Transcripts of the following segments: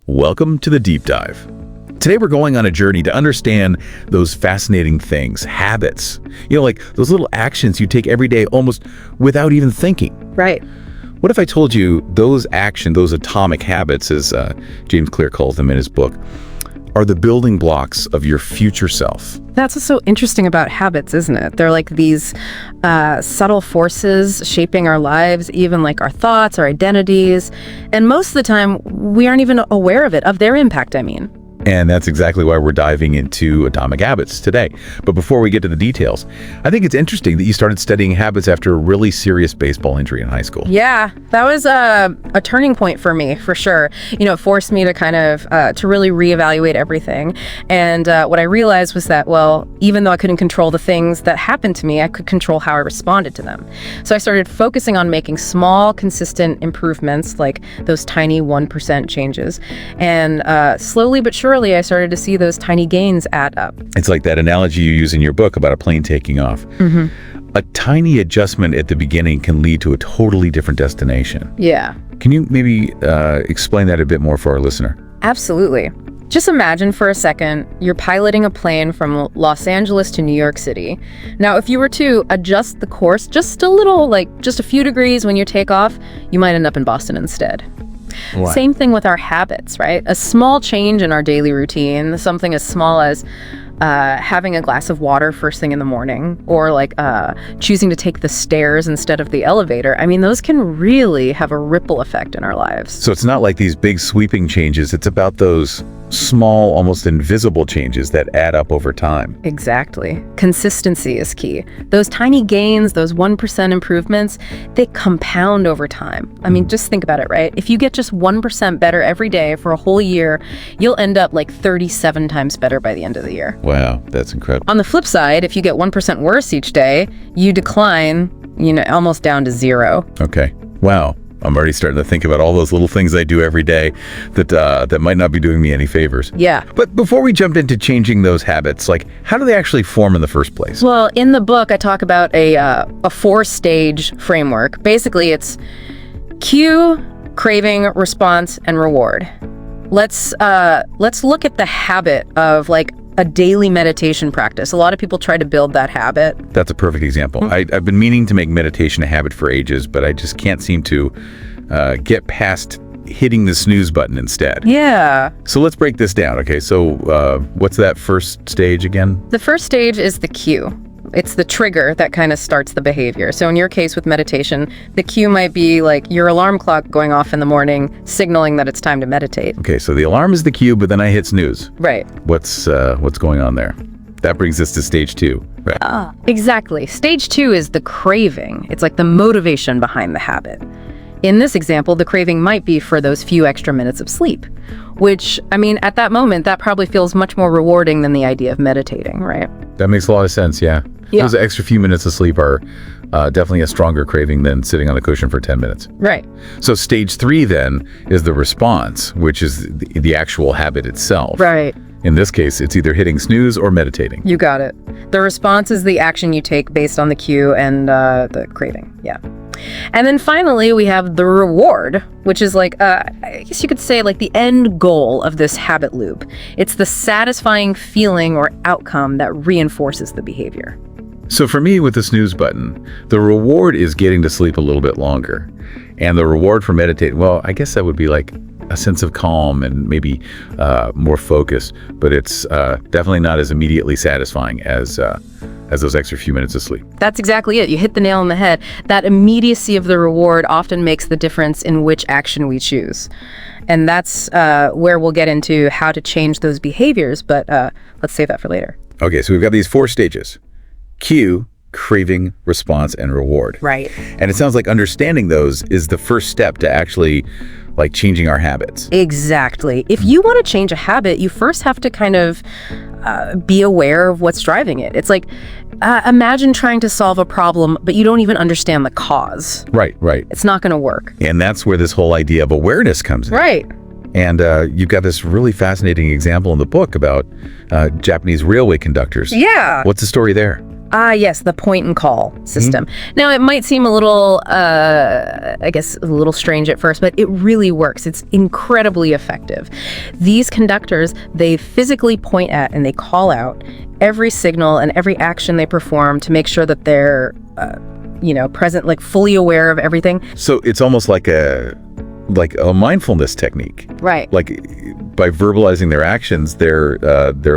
Welcome to the Deep Dive. Today we're going on a journey to understand those fascinating things, habits. Like those little actions you take every day almost without even thinking. Right. What if I told you those atomic habits, as James Clear calls them in his book, are the building blocks of your future self? That's what's so interesting about habits, isn't it? They're like these subtle forces shaping our lives, even like our thoughts, our identities. And most of the time, we aren't even aware of their impact, I mean. And that's exactly why we're diving into atomic habits today. But before we get to the details, I think it's interesting that you started studying habits after a really serious baseball injury in high school. Yeah, that was a turning point for me, for sure. It forced me to kind of to really reevaluate everything. And what I realized was that, well, even though I couldn't control the things that happened to me, I could control how I responded to them. So I started focusing on making small, consistent improvements, like those tiny 1% changes. And slowly but surely, I started to see those tiny gains add up. It's like that analogy you use in your book about a plane taking off. Mm-hmm. A tiny adjustment at the beginning can lead to a totally different destination. Yeah. Can you maybe explain that a bit more for our listener? Absolutely. Just imagine for a second, you're piloting a plane from Los Angeles to New York City. Now, if you were to adjust the course just a little, like just a few degrees when you take off, you might end up in Boston instead. What? Same thing with our habits, right? A small change in our daily routine, something as small as having a glass of water first thing in the morning, or like choosing to take the stairs instead of the elevator. I mean, those can really have a ripple effect in our lives. So it's not like these big sweeping changes. It's about those small, almost invisible changes that add up over time. Exactly. Consistency is key. Those tiny gains, those 1% improvements, they compound over time. I mean, just think about it, right? If you get just 1% better every day for a whole year, you'll end up like 37 times better by the end of the year. Wow, that's incredible. On the flip side, if you get 1% worse each day, you decline, almost down to zero. Okay. Wow. I'm already starting to think about all those little things I do every day that might not be doing me any favors. Yeah. But before we jump into changing those habits, like, how do they actually form in the first place? Well, in the book, I talk about a 4-stage framework. Basically, it's cue, craving, response, and reward. Let's look at the habit of like a daily meditation practice. A lot of people try to build that habit. That's a perfect example. I've been meaning to make meditation a habit for ages, but I just can't seem to get past hitting the snooze button instead. Yeah. So let's break this down. Okay, so what's that first stage again? The first stage is the cue. It's the trigger that kind of starts the behavior. So in your case with meditation, the cue might be like your alarm clock going off in the morning, signaling that it's time to meditate. Okay, so the alarm is the cue, but then I hit snooze. Right. What's going on there? That brings us to stage 2. Right. Exactly. Stage 2 is the craving. It's like the motivation behind the habit. In this example, the craving might be for those few extra minutes of sleep, which, I mean, at that moment, that probably feels much more rewarding than the idea of meditating, right? That makes a lot of sense, yeah. Those extra few minutes of sleep are definitely a stronger craving than sitting on the cushion for 10 minutes. Right. So stage 3 then is the response, which is the actual habit itself. Right. In this case, it's either hitting snooze or meditating. You got it. The response is the action you take based on the cue and the craving. Yeah. And then finally, we have the reward, which is like, I guess you could say like the end goal of this habit loop. It's the satisfying feeling or outcome that reinforces the behavior. So for me, with the snooze button, the reward is getting to sleep a little bit longer. And the reward for meditating, well, I guess that would be like a sense of calm and maybe more focus, but it's definitely not as immediately satisfying as those extra few minutes of sleep. That's exactly it. You hit the nail on the head. That immediacy of the reward often makes the difference in which action we choose. And that's where we'll get into how to change those behaviors, but let's save that for later. Okay, so we've got these 4 stages: cue, craving, response, and reward. Right. And it sounds like understanding those is the first step to actually like changing our habits. Exactly. If you want to change a habit, you first have to kind of be aware of what's driving it. It's like, imagine trying to solve a problem, but you don't even understand the cause. Right. It's not going to work. And that's where this whole idea of awareness comes in. Right. And you've got this really fascinating example in the book about Japanese railway conductors. Yeah. What's the story there? Yes, the point and call system. Now, it might seem a little, I guess, a little strange at first, but it really works. It's incredibly effective. These conductors, they physically point at and they call out every signal and every action they perform to make sure that they're, present, like fully aware of everything. So it's almost like a mindfulness technique. Right. Like by verbalizing their actions, they're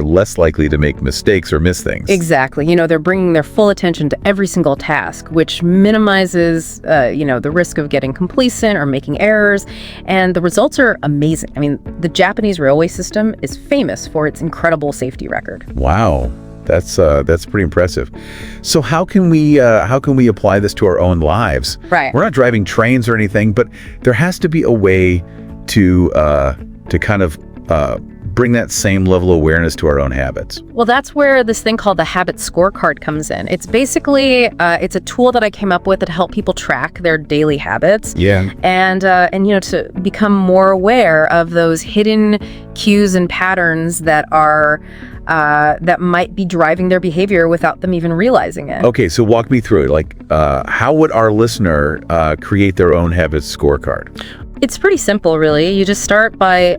less likely to make mistakes or miss things. Exactly. They're bringing their full attention to every single task, which minimizes, the risk of getting complacent or making errors. And the results are amazing. I mean, the Japanese railway system is famous for its incredible safety record. Wow. That's pretty impressive. So how can we apply this to our own lives? Right. We're not driving trains or anything, but there has to be a way to kind of bring that same level of awareness to our own habits. Well, that's where this thing called the habit scorecard comes in. It's basically it's a tool that I came up with to help people track their daily habits. Yeah. And to become more aware of those hidden cues and patterns that are that might be driving their behavior without them even realizing it. Okay, so walk me through it. Like, how would our listener create their own habits scorecard? It's pretty simple, really. You just start by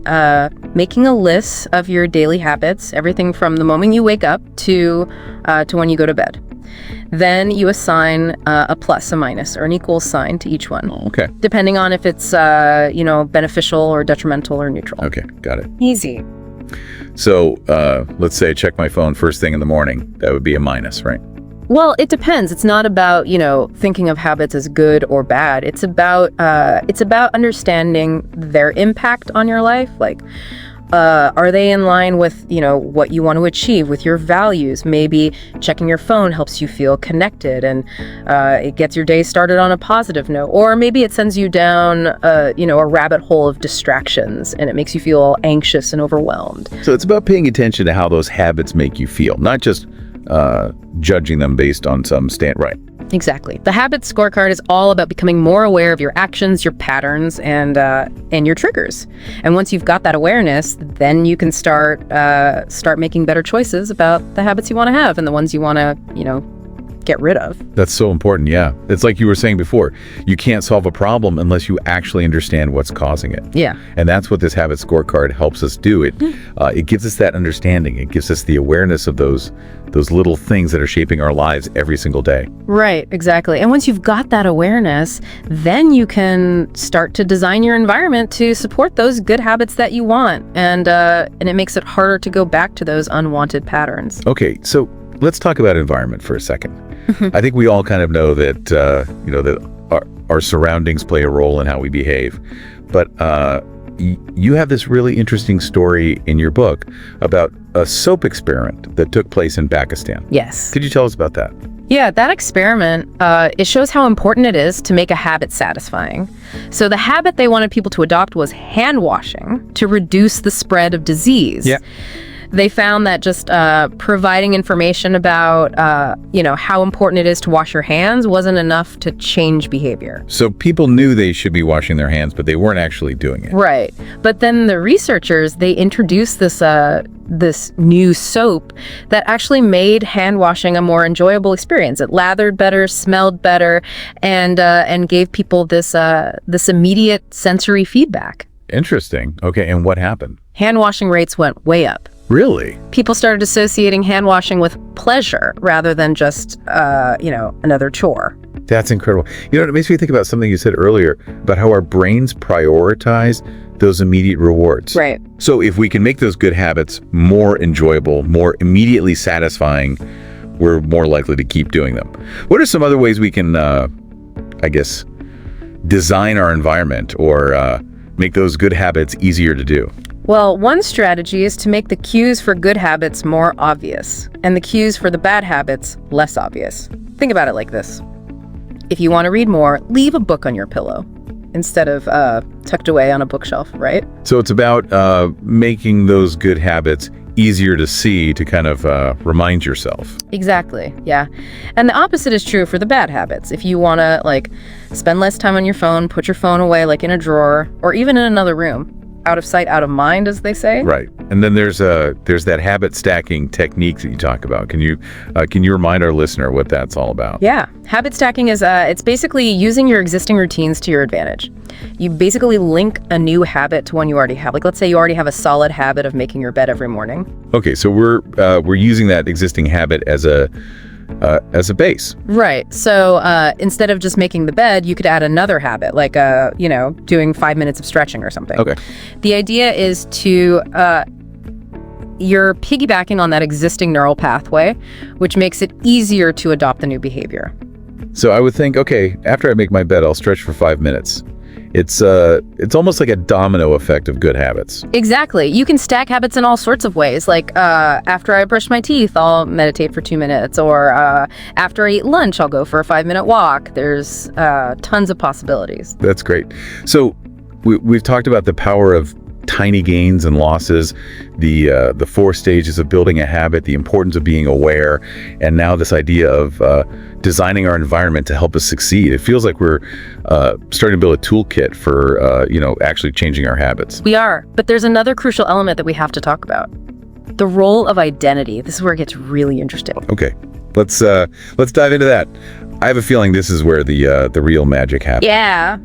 making a list of your daily habits, everything from the moment you wake up to when you go to bed. Then you assign a plus, a minus, or an equal sign to each one. Okay. Depending on if it's beneficial or detrimental or neutral. Okay, got it. Easy. So let's say I check my phone first thing in the morning. That would be a minus, right? Well, it depends. It's not about, thinking of habits as good or bad. It's about understanding their impact on your life. Like, are they in line with, what you want to achieve with your values? Maybe checking your phone helps you feel connected and it gets your day started on a positive note. Or maybe it sends you down, a rabbit hole of distractions and it makes you feel anxious and overwhelmed. So it's about paying attention to how those habits make you feel, not just judging them based on some right. Exactly. The habit scorecard is all about becoming more aware of your actions, your patterns, and your triggers. And once you've got that awareness, then you can start making better choices about the habits you want to have and the ones you want to, get rid of. That's so important. Yeah. It's like you were saying before, you can't solve a problem unless you actually understand what's causing it. Yeah. And that's what this habit scorecard helps us do. It gives us that understanding. It gives us the awareness of those little things that are shaping our lives every single day. Right, exactly. And once you've got that awareness, then you can start to design your environment to support those good habits that you want. And it makes it harder to go back to those unwanted patterns. Okay, so let's talk about environment for a second. I think we all kind of know that that our surroundings play a role in how we behave. But you have this really interesting story in your book about a soap experiment that took place in Pakistan. Yes. Could you tell us about that? Yeah, that experiment, it shows how important it is to make a habit satisfying. So the habit they wanted people to adopt was hand washing to reduce the spread of disease. Yeah. They found that just providing information about, how important it is to wash your hands wasn't enough to change behavior. So people knew they should be washing their hands, but they weren't actually doing it. Right. But then the researchers, they introduced this new soap that actually made hand washing a more enjoyable experience. It lathered better, smelled better, and gave people this immediate sensory feedback. Interesting. Okay, and what happened? Hand washing rates went way up. Really? People started associating hand washing with pleasure rather than just, another chore. That's incredible. It makes me think about something you said earlier about how our brains prioritize those immediate rewards. Right. So if we can make those good habits more enjoyable, more immediately satisfying, we're more likely to keep doing them. What are some other ways we can, design our environment or make those good habits easier to do? Well, one strategy is to make the cues for good habits more obvious and the cues for the bad habits less obvious. Think about it like this. If you want to read more, leave a book on your pillow instead of tucked away on a bookshelf, right? So it's about making those good habits easier to see to kind of remind yourself. Exactly, yeah. And the opposite is true for the bad habits. If you want to spend less time on your phone, put your phone away in a drawer or even in another room. out of sight, out of mind, as they say. Right. And then there's that habit stacking technique that you talk about. Can you remind our listener what that's all about? Yeah. Habit stacking is it's basically using your existing routines to your advantage. You basically link a new habit to one you already have. Like, let's say you already have a solid habit of making your bed every morning. Okay, so we're using that existing habit as a base. Right. So instead of just making the bed, you could add another habit, like doing 5 minutes of stretching or something. Okay. The idea is to you're piggybacking on that existing neural pathway, which makes it easier to adopt the new behavior. So I would think, okay, after I make my bed, I'll stretch for 5 minutes. It's almost like a domino effect of good habits. Exactly. You can stack habits in all sorts of ways. Like after I brush my teeth, I'll meditate for 2 minutes. Or after I eat lunch, I'll go for a 5-minute walk. There's tons of possibilities. That's great. So we've talked about the power of tiny gains and losses, the 4 stages of building a habit, the importance of being aware, and now this idea of designing our environment to help us succeed. It feels like we're starting to build a toolkit for actually changing our habits. We are, but there's another crucial element that we have to talk about: the role of identity. This is where it gets really interesting. Okay, let's dive into that. I have a feeling this is where the real magic happens. Yeah.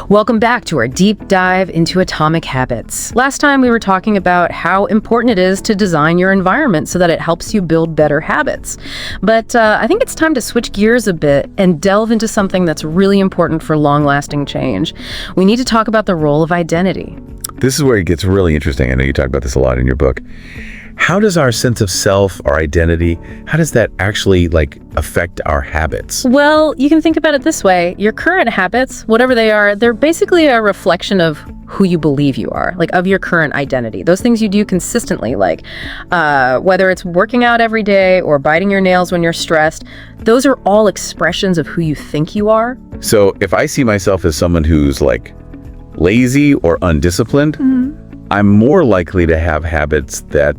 Welcome back to our deep dive into atomic habits. Last time we were talking about how important it is to design your environment so that it helps you build better habits. But I think it's time to switch gears a bit and delve into something that's really important for long-lasting change. We need to talk about the role of identity. This is where it gets really interesting. I know you talk about this a lot in your book. How does our sense of self, our identity, how does that actually affect our habits? Well, you can think about it this way. Your current habits, whatever they are, they're basically a reflection of who you believe you are, of your current identity. Those things you do consistently, whether it's working out every day or biting your nails when you're stressed, those are all expressions of who you think you are. So if I see myself as someone who's lazy or undisciplined, I'm more likely to have habits that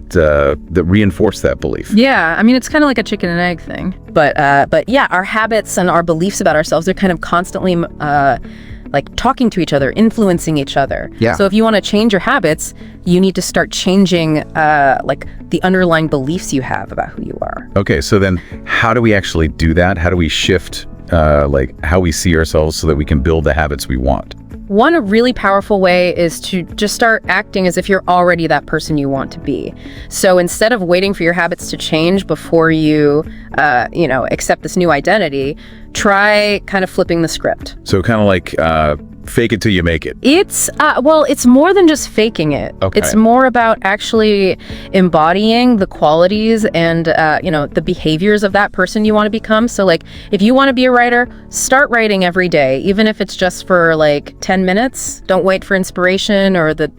reinforce that belief. Yeah, I mean, it's kind of like a chicken and egg thing. But yeah, our habits and our beliefs about ourselves, they're kind of constantly talking to each other, influencing each other. Yeah. So if you want to change your habits, you need to start changing the underlying beliefs you have about who you are. Okay, so then how do we actually do that? How do we shift how we see ourselves so that we can build the habits we want? One really powerful way is to just start acting as if you're already that person you want to be. So instead of waiting for your habits to change before you, accept this new identity, try kind of flipping the script. So kind of fake it till you make it. It's more than just faking it. Okay. It's more about actually embodying the qualities and the behaviors of that person you want to become. So if you want to be a writer, start writing every day, even if it's just for 10 minutes. Don't wait for inspiration or the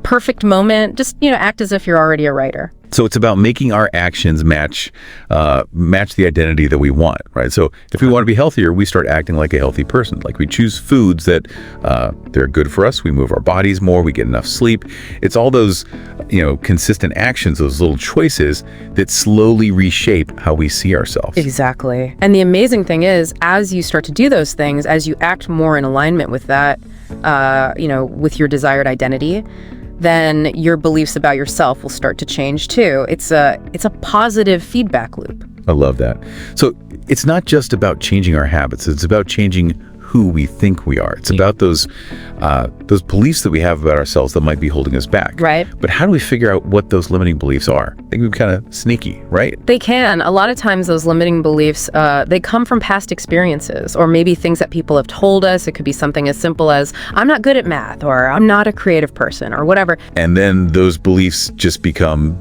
perfect moment. Just act as if you're already a writer. So it's about making our actions match the identity that we want, right? So if we want to be healthier, we start acting like a healthy person. We choose foods that they're good for us. We move our bodies more. We get enough sleep. It's all those, consistent actions, those little choices that slowly reshape how we see ourselves. Exactly. And the amazing thing is, as you start to do those things, as you act more in alignment with that, with your desired identity, then your beliefs about yourself will start to change too. It's a positive feedback loop. I love that. So it's not just about changing our habits. It's about changing who we think we are. It's about those beliefs that we have about ourselves that might be holding us back. Right. But how do we figure out what those limiting beliefs are? They can be kind of sneaky, right? They can. A lot of times those limiting beliefs, they come from past experiences or maybe things that people have told us. It could be something as simple as, I'm not good at math, or I'm not a creative person, or whatever. And then those beliefs just become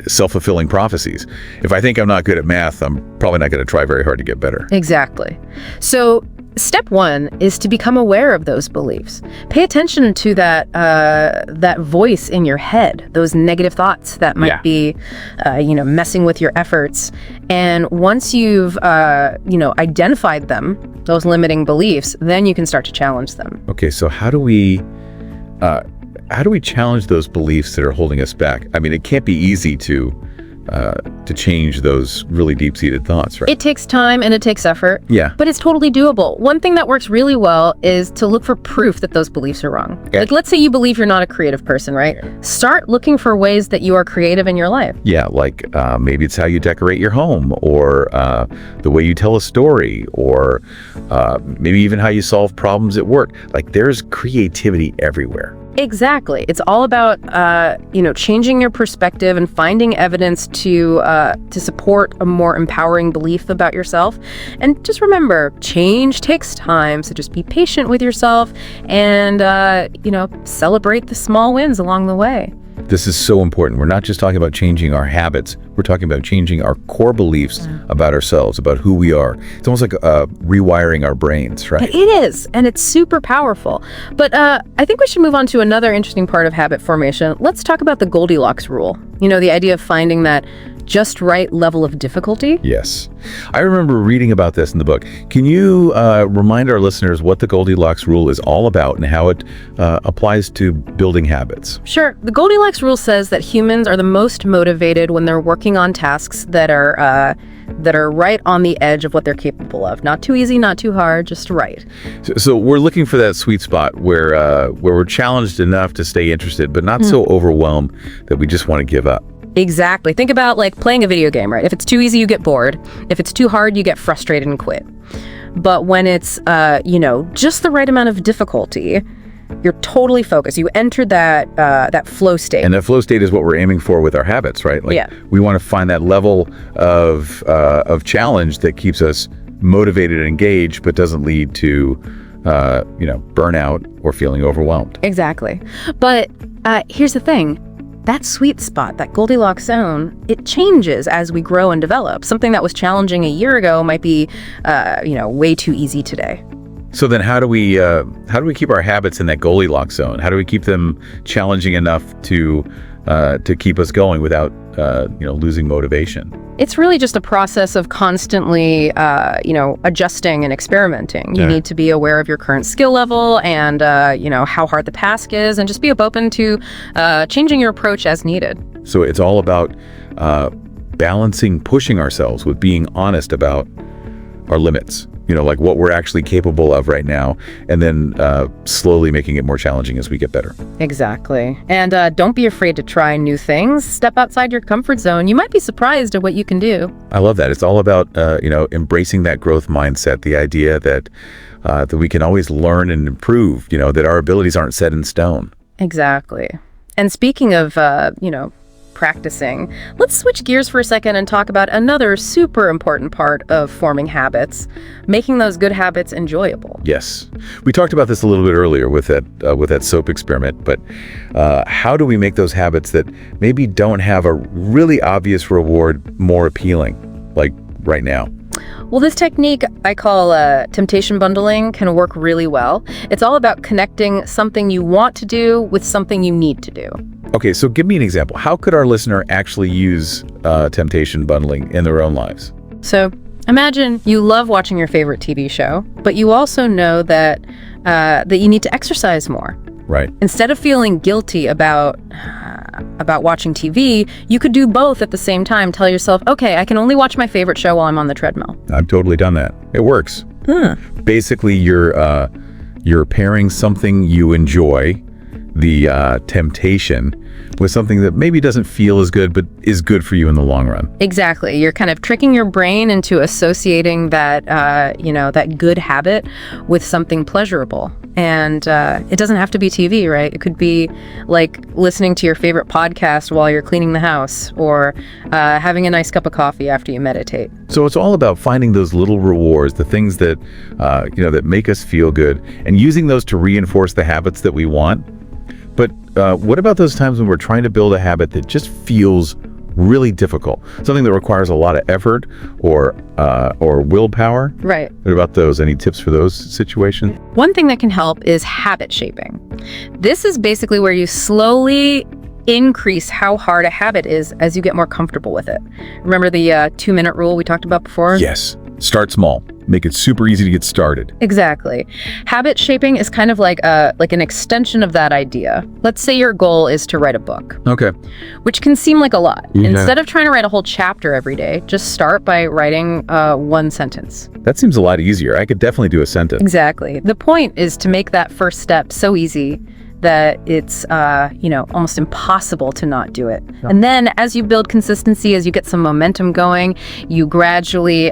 self-fulfilling prophecies. If I think I'm not good at math, I'm probably not going to try very hard to get better. Exactly. So step one is to become aware of those beliefs. Pay attention to that voice in your head, those negative thoughts that might be, messing with your efforts. And once you've, identified them, those limiting beliefs, then you can start to challenge them. Okay, so how do we challenge those beliefs that are holding us back? I mean, it can't be easy to to change those really deep-seated thoughts, right? It takes time and it takes effort. Yeah. But it's totally doable. One thing that works really well is to look for proof that those beliefs are wrong. Okay. Like, let's say you believe you're not a creative person, right? Start looking for ways that you are creative in your life. Yeah, like maybe it's how you decorate your home, or the way you tell a story, or maybe even how you solve problems at work. Like, there's creativity everywhere. Exactly. It's all about, changing your perspective and finding evidence to support a more empowering belief about yourself. And just remember, change takes time. So just be patient with yourself and, celebrate the small wins along the way. This is so important. We're not just talking about changing our habits. We're talking about changing our core beliefs about ourselves, about who we are. It's almost like rewiring our brains, right? It is, and it's super powerful. But I think we should move on to another interesting part of habit formation. Let's talk about the Goldilocks rule. The idea of finding that just right level of difficulty. Yes. I remember reading about this in the book. Can you remind our listeners what the Goldilocks rule is all about and how it applies to building habits? Sure. The Goldilocks rule says that humans are the most motivated when they're working on tasks that are right on the edge of what they're capable of. Not too easy, not too hard, just right. So we're looking for that sweet spot where we're challenged enough to stay interested, but not so overwhelmed that we just want to give up. Exactly. Think about like playing a video game, right? If it's too easy, you get bored. If it's too hard, you get frustrated and quit. But when it's, just the right amount of difficulty, you're totally focused. You entered that flow state. And that flow state is what we're aiming for with our habits, right? Like, we want to find that level of challenge that keeps us motivated and engaged, but doesn't lead to, burnout or feeling overwhelmed. Exactly. But here's the thing. That sweet spot, that Goldilocks zone, it changes as we grow and develop. Something that was challenging a year ago might be, way too easy today. So then how do we keep our habits in that Goldilocks zone? How do we keep them challenging enough to keep us going without, losing motivation? It's really just a process of constantly, adjusting and experimenting. You need to be aware of your current skill level and, how hard the task is, and just be open to changing your approach as needed. So it's all about balancing pushing ourselves with being honest about our limits, like what we're actually capable of right now, and then slowly making it more challenging as we get better. Exactly. And don't be afraid to try new things. Step outside your comfort zone. You might be surprised at what you can do. I love that. It's all about, embracing that growth mindset, the idea that we can always learn and improve, that our abilities aren't set in stone. Exactly. And speaking of, practicing, let's switch gears for a second and talk about another super important part of forming habits, making those good habits enjoyable. Yes. We talked about this a little bit earlier with that soap experiment, but how do we make those habits that maybe don't have a really obvious reward more appealing, like right now? Well, this technique I call temptation bundling can work really well. It's all about connecting something you want to do with something you need to do. Okay, so give me an example. How could our listener actually use temptation bundling in their own lives? So imagine you love watching your favorite TV show, but you also know that you need to exercise more. Right. Instead of feeling guilty about watching TV, you could do both at the same time. Tell yourself, okay, I can only watch my favorite show while I'm on the treadmill. I've totally done that. It works. Basically, you're pairing something you enjoy, the temptation, with something that maybe doesn't feel as good, but is good for you in the long run. Exactly. You're kind of tricking your brain into associating that, that good habit with something pleasurable. And it doesn't have to be TV, right? It could be like listening to your favorite podcast while you're cleaning the house, or having a nice cup of coffee after you meditate. So it's all about finding those little rewards, the things that, that make us feel good, and using those to reinforce the habits that we want. But what about those times when we're trying to build a habit that just feels really difficult, something that requires a lot of effort or willpower? Right. What about those? Any tips for those situations? One thing that can help is habit shaping. This is basically where you slowly increase how hard a habit is as you get more comfortable with it. Remember the 2-minute rule we talked about before? Yes. Start small. make it super easy to get started. Exactly. Habit shaping is kind of like an extension of that idea. Let's say your goal is to write a book. Okay. Which can seem like a lot. Yeah. Instead of trying to write a whole chapter every day, just start by writing one sentence. That seems a lot easier. I could definitely do a sentence. Exactly. The point is to make that first step so easy that it's almost impossible to not do it. Yeah. And then as you build consistency, as you get some momentum going, you gradually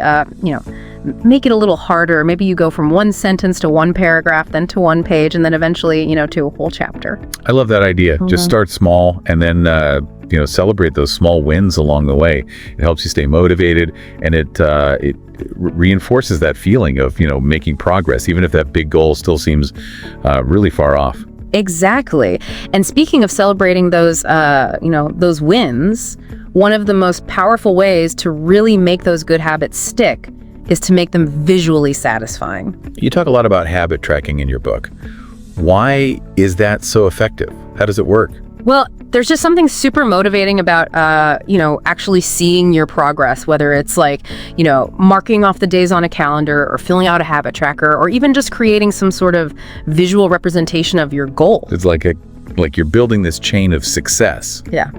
make it a little harder. Maybe you go from one sentence to one paragraph, then to one page, and then eventually to a whole chapter. I love that idea. Just start small and then celebrate those small wins along the way. It helps you stay motivated, and it reinforces that feeling of making progress, even if that big goal still seems really far off. Exactly. And speaking of celebrating those wins, one of the most powerful ways to really make those good habits stick is to make them visually satisfying. You talk a lot about habit tracking in your book. Why is that so effective? How does it work? Well, there's just something super motivating about, actually seeing your progress, whether it's marking off the days on a calendar or filling out a habit tracker or even just creating some sort of visual representation of your goal. It's like you're building this chain of success. Yeah.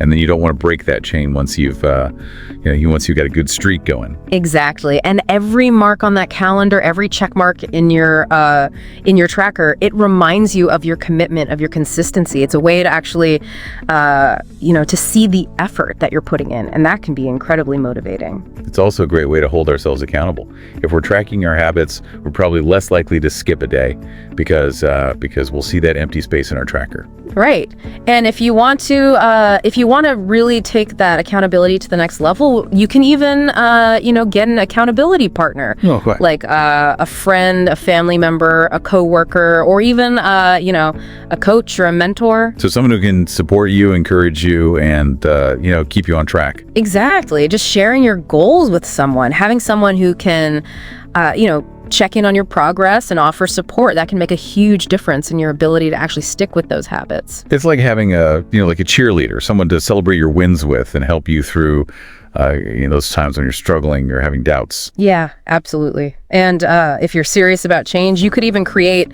And then you don't want to break that chain once you've got a good streak going. Exactly. And every mark on that calendar, every check mark in your tracker, it reminds you of your commitment, of your consistency. It's a way to actually, to see the effort that you're putting in. And that can be incredibly motivating. It's also a great way to hold ourselves accountable. If we're tracking our habits, we're probably less likely to skip a day because we'll see that empty space in our tracker. Right. And if you want to really take that accountability to the next level, you can even, get an accountability partner, like a friend, a family member, a coworker, or even, a coach or a mentor. So someone who can support you, encourage you, and, keep you on track. Exactly. Just sharing your goals with someone, having someone who can, check in on your progress and offer support, that can make a huge difference in your ability to actually stick with those habits. It's like having a cheerleader, someone to celebrate your wins with and help you through those times when you're struggling or having doubts. Yeah, absolutely. And if you're serious about change, you could even create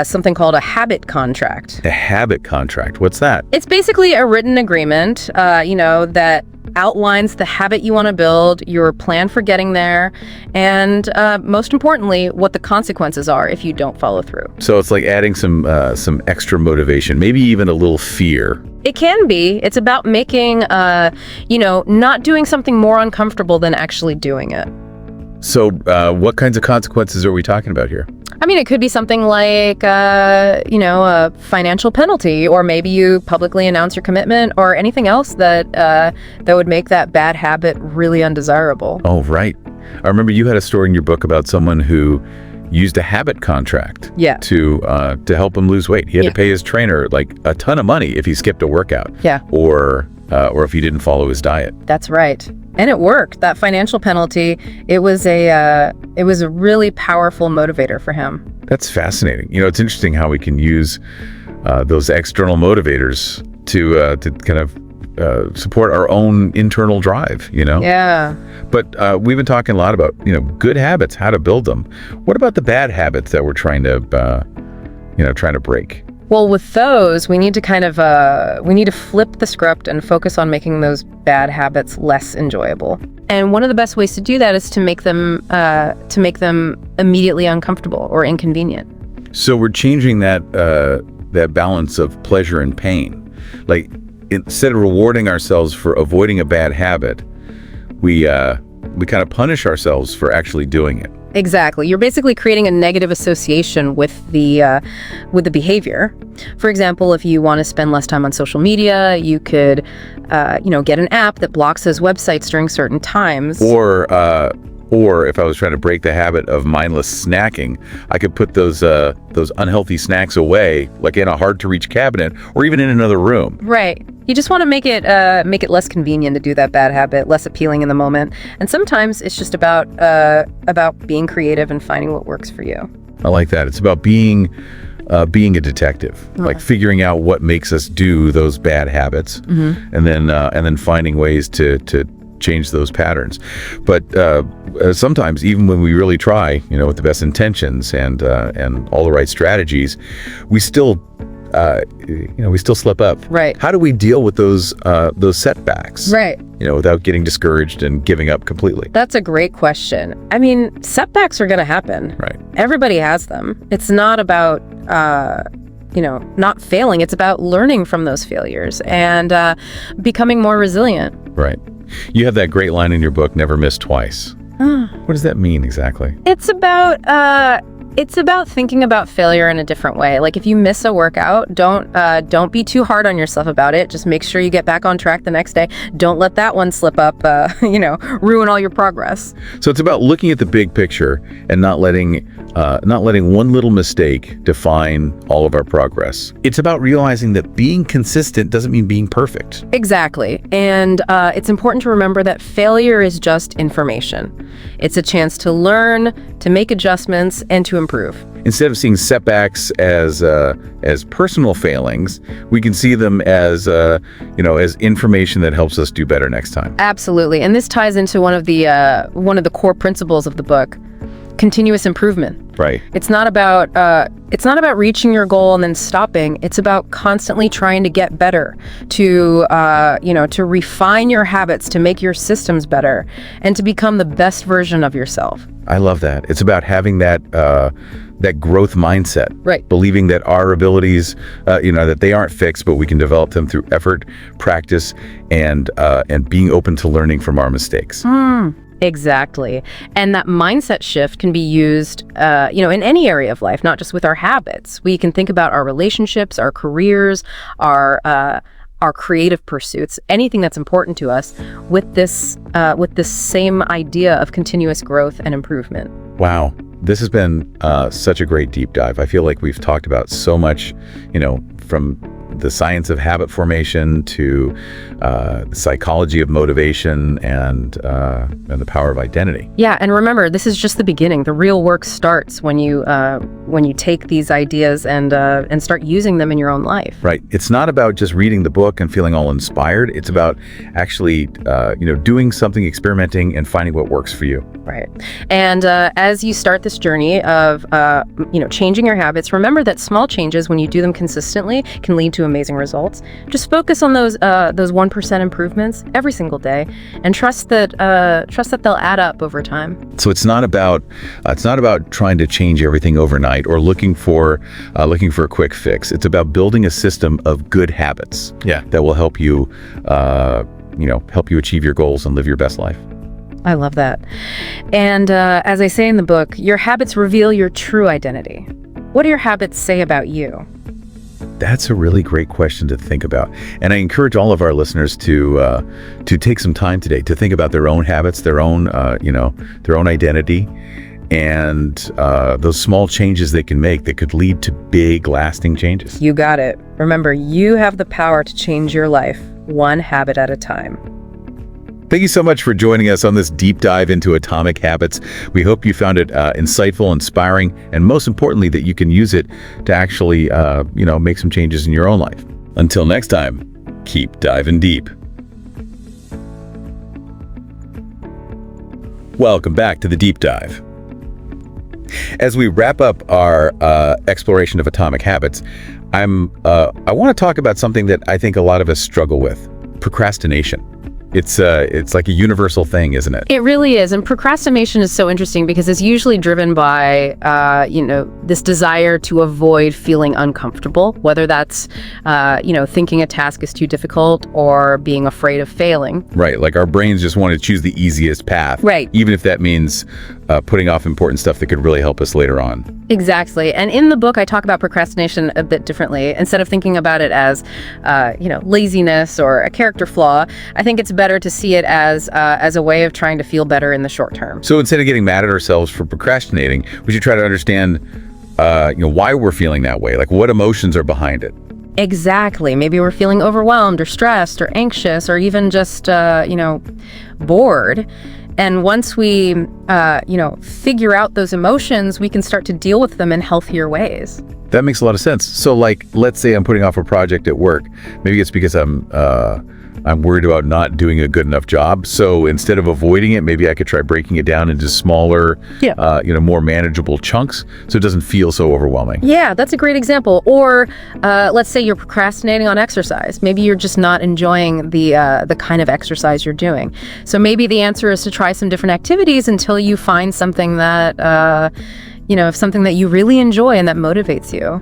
something called a habit contract. A habit contract? What's that? It's basically a written agreement, that outlines the habit you want to build, your plan for getting there, and most importantly, what the consequences are if you don't follow through. So it's like adding some extra motivation, maybe even a little fear. It can be. It's about making, not doing something more uncomfortable than actually doing it. So what kinds of consequences are we talking about here? I mean, it could be something like, a financial penalty, or maybe you publicly announce your commitment, or anything else that would make that bad habit really undesirable. Oh, right. I remember you had a story in your book about someone who used a habit contract to help him lose weight. He had to pay his trainer like a ton of money if he skipped a workout. Yeah. Or if he didn't follow his diet. That's right. And it worked. That financial penalty, it was a really powerful motivator for him. That's fascinating. It's interesting how we can use those external motivators to kind of support our own internal drive, Yeah. But we've been talking a lot about, good habits, how to build them. What about the bad habits that we're trying to break? Well, with those, we need to flip the script and focus on making those bad habits less enjoyable. And one of the best ways to do that is to make them immediately uncomfortable or inconvenient. So we're changing that balance of pleasure and pain. Like, instead of rewarding ourselves for avoiding a bad habit, we kind of punish ourselves for actually doing it. Exactly. You're basically creating a negative association with the behavior. For example, if you want to spend less time on social media, you could, get an app that blocks those websites during certain times. Or if I was trying to break the habit of mindless snacking, I could put those unhealthy snacks away, like in a hard-to-reach cabinet, or even in another room. Right. You just want to make it less convenient to do that bad habit, less appealing in the moment. And sometimes it's just about being creative and finding what works for you. I like that. It's about being a detective, like figuring out what makes us do those bad habits, and then finding ways to change those patterns. But sometimes, even when we really try, with the best intentions and all the right strategies, we still slip up. Right. How do we deal with those setbacks? Right. Without getting discouraged and giving up completely? That's a great question. I mean, setbacks are going to happen. Right. Everybody has them. It's not about, not failing. It's about learning from those failures and becoming more resilient. Right. You have that great line in your book, "Never miss twice." What does that mean exactly? It's about thinking about failure in a different way. Like if you miss a workout, don't be too hard on yourself about it. Just make sure you get back on track the next day. Don't let that one slip up, ruin all your progress. So it's about looking at the big picture and not letting one little mistake define all of our progress. It's about realizing that being consistent doesn't mean being perfect. Exactly. And it's important to remember that failure is just information. It's a chance to learn, to make adjustments, and to improve. Instead of seeing setbacks as personal failings, we can see them as information that helps us do better next time. Absolutely. And this ties into one of the core principles of the book: continuous improvement. Right. It's not about reaching your goal and then stopping. It's about constantly trying to get better, to refine your habits, to make your systems better, and to become the best version of yourself. I love that. It's about having that growth mindset. Right. Believing that our abilities, that they aren't fixed, but we can develop them through effort, practice, and being open to learning from our mistakes. Exactly. And that mindset shift can be used, in any area of life, not just with our habits. We can think about our relationships, our careers, our creative pursuits, anything that's important to us with this same idea of continuous growth and improvement. Wow. This has been such a great deep dive. I feel like we've talked about so much, from the science of habit formation to the psychology of motivation and the power of identity. Yeah, and remember, this is just the beginning. The real work starts when you take these ideas and start using them in your own life. Right. It's not about just reading the book and feeling all inspired. It's about actually, doing something, experimenting, and finding what works for you. Right. And as you start this journey of changing your habits, remember that small changes, when you do them consistently, can lead to amazing results. Just focus on those 1% improvements every single day, and trust that they'll add up over time. So it's not about trying to change everything overnight or looking for a quick fix. It's about building a system of good habits. Yeah. That will help you achieve your goals and live your best life. I love that. And as I say in the book, your habits reveal your true identity. What do your habits say about you? That's a really great question to think about. And I encourage all of our listeners to take some time today to think about their own habits, their own identity, and those small changes they can make that could lead to big, lasting changes. You got it. Remember, you have the power to change your life one habit at a time. Thank you so much for joining us on this deep dive into atomic habits. We hope you found it insightful, inspiring, and most importantly, that you can use it to actually, make some changes in your own life. Until next time, keep diving deep. Welcome back to the Deep Dive. As we wrap up our exploration of atomic habits, I want to talk about something that I think a lot of us struggle with: procrastination. It's like a universal thing, isn't it? It really is. And procrastination is so interesting because it's usually driven by, this desire to avoid feeling uncomfortable, whether that's, thinking a task is too difficult or being afraid of failing. Right. Like our brains just want to choose the easiest path. Right. Even if that means putting off important stuff that could really help us later on. Exactly. And in the book, I talk about procrastination a bit differently. Instead of thinking about it as, laziness or a character flaw, I think it's better to see it as a way of trying to feel better in the short term. So instead of getting mad at ourselves for procrastinating, we should try to understand, why we're feeling that way. Like what emotions are behind it. Exactly. Maybe we're feeling overwhelmed or stressed or anxious or even just, bored. And once we, figure out those emotions, we can start to deal with them in healthier ways. That makes a lot of sense. So like, let's say I'm putting off a project at work. Maybe it's because I'm I'm worried about not doing a good enough job. So instead of avoiding it, maybe I could try breaking it down into smaller, more manageable chunks so it doesn't feel so overwhelming. Yeah, that's a great example. Or let's say you're procrastinating on exercise. Maybe you're just not enjoying the kind of exercise you're doing. So maybe the answer is to try some different activities until you find something that, something that you really enjoy and that motivates you.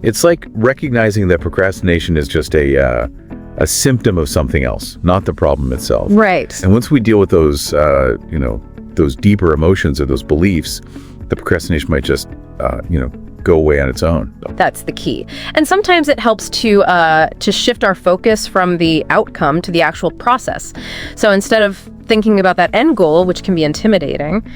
It's like recognizing that procrastination is just a symptom of something else, not the problem itself. Right. And once we deal with those, those deeper emotions or those beliefs, the procrastination might just, go away on its own. That's the key. And sometimes it helps to shift our focus from the outcome to the actual process. So instead of thinking about that end goal, which can be intimidating,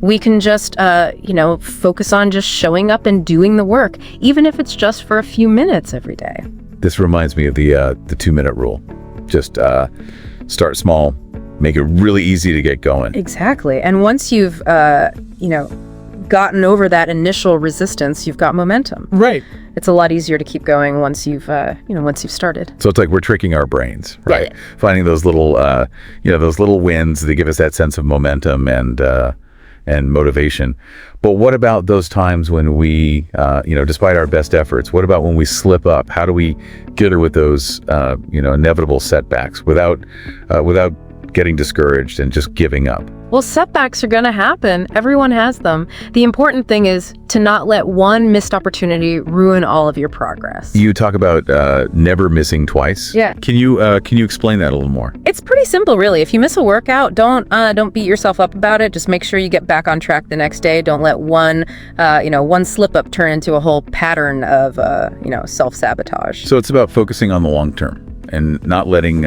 we can just, focus on just showing up and doing the work, even if it's just for a few minutes every day. This reminds me of the 2-minute rule. Just start small, make it really easy to get going. Exactly. And once you've, gotten over that initial resistance, you've got momentum. Right. It's a lot easier to keep going once you've started. So it's like we're tricking our brains, right? Yeah. Finding those little, those little wins that give us that sense of momentum and motivation. But what about those times when we, despite our best efforts, what about when we slip up? How do we get her with those, inevitable setbacks without getting discouraged and just giving up? Well, setbacks are going to happen. Everyone has them. The important thing is to not let one missed opportunity ruin all of your progress. You talk about never missing twice. Yeah. Can you explain that a little more? It's pretty simple, really. If you miss a workout, don't beat yourself up about it. Just make sure you get back on track the next day. Don't let one slip up turn into a whole pattern of self-sabotage. So it's about focusing on the long term and not letting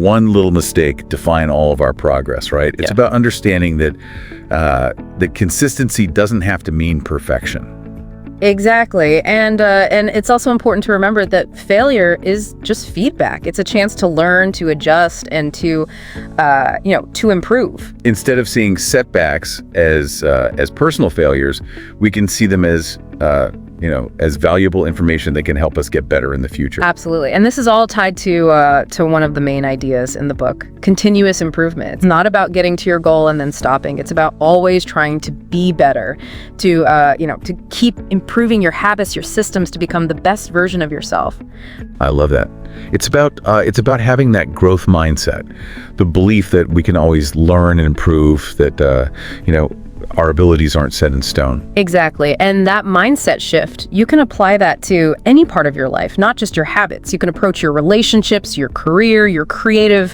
one little mistake define all of our progress, right? It's about understanding that consistency doesn't have to mean perfection. Exactly. And it's also important to remember that failure is just feedback. It's a chance to learn, to adjust, and to improve. Instead of seeing setbacks as personal failures, we can see them as valuable information that can help us get better in the future. Absolutely. And this is all tied to one of the main ideas in the book, continuous improvement. It's not about getting to your goal and then stopping. It's about always trying to be better, to keep improving your habits, your systems, to become the best version of yourself. I love that. It's about having that growth mindset, the belief that we can always learn and improve, that our abilities aren't set in stone. Exactly. And that mindset shift, you can apply that to any part of your life, not just your habits. You can approach your relationships, your career, your creative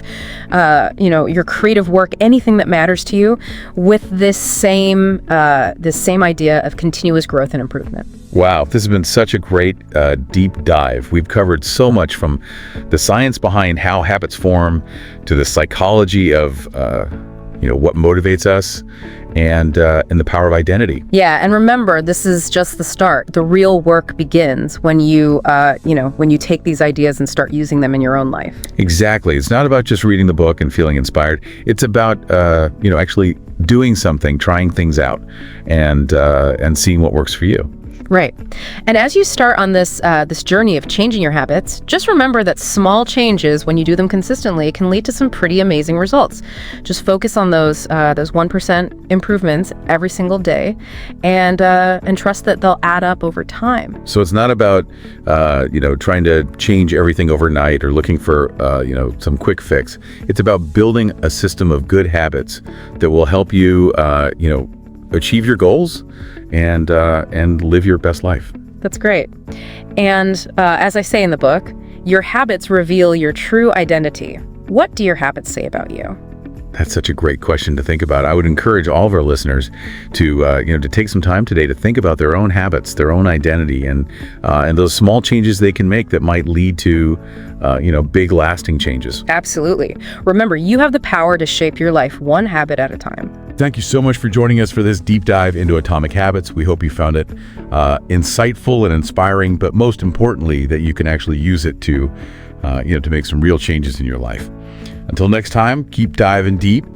work, anything that matters to you with this same idea of continuous growth and improvement. Wow, this has been such a great deep dive. We've covered so much, from the science behind how habits form to the psychology of what motivates us, and the power of identity. Yeah, and remember, this is just the start. The real work begins when you take these ideas and start using them in your own life. Exactly. It's not about just reading the book and feeling inspired. It's about actually doing something, trying things out, and seeing what works for you. Right. And as you start on this journey of changing your habits, just remember that small changes, when you do them consistently, can lead to some pretty amazing results. Just focus on those 1% improvements every single day, and trust that they'll add up over time. So it's not about trying to change everything overnight or looking for some quick fix. It's about building a system of good habits that will help you achieve your goals and live your best life. That's great. And as I say in the book, your habits reveal your true identity. What do your habits say about you? That's such a great question to think about. I would encourage all of our listeners to take some time today to think about their own habits, their own identity, and those small changes they can make that might lead to big lasting changes. Absolutely. Remember, you have the power to shape your life one habit at a time. Thank you so much for joining us for this deep dive into Atomic Habits. We hope you found it insightful and inspiring, but most importantly, that you can actually use it to make some real changes in your life. Until next time, keep diving deep,